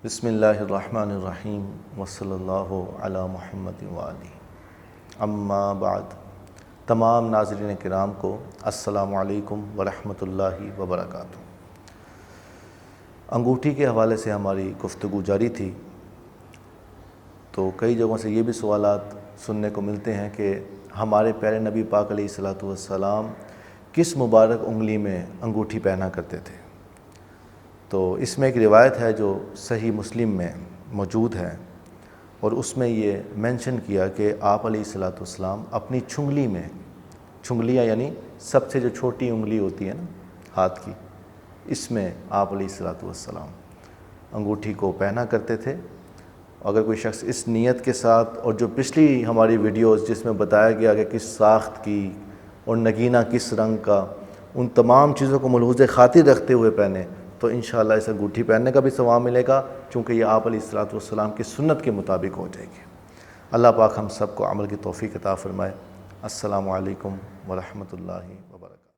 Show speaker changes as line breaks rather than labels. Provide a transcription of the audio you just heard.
بسم اللہ الرحمن الرحیم وصلی اللہ علی محمد وآلہ اما بعد۔ تمام ناظرین کرام کو السلام علیکم ورحمۃ اللہ وبرکاتہ۔ انگوٹھی کے حوالے سے ہماری گفتگو جاری تھی، تو کئی جگہوں سے یہ بھی سوالات سننے کو ملتے ہیں کہ ہمارے پیارے نبی پاک علیہ الصلوۃ والسلام کس مبارک انگلی میں انگوٹھی پہنا کرتے تھے۔ تو اس میں ایک روایت ہے جو صحیح مسلم میں موجود ہے، اور اس میں یہ مینشن کیا کہ آپ علیہ الصلوۃ والسلام اپنی چنگلی میں، چنگلیاں یعنی سب سے جو چھوٹی انگلی ہوتی ہے نا ہاتھ کی، اس میں آپ علیہ الصلوۃ والسلام انگوٹھی کو پہنا کرتے تھے۔ اگر کوئی شخص اس نیت کے ساتھ، اور جو پچھلی ہماری ویڈیوز جس میں بتایا گیا کہ کس ساخت کی اور نگینہ کس رنگ کا، ان تمام چیزوں کو ملحوظ خاطر رکھتے ہوئے پہنے، تو انشاءاللہ اس انگوٹھی پہننے کا بھی ثواب ملے گا، چونکہ یہ آپ علیہ الصلوۃ والسلام کی سنت کے مطابق ہو جائے گی۔ اللہ پاک ہم سب کو عمل کی توفیق عطا فرمائے۔ السلام علیکم ورحمۃ اللہ وبرکاتہ۔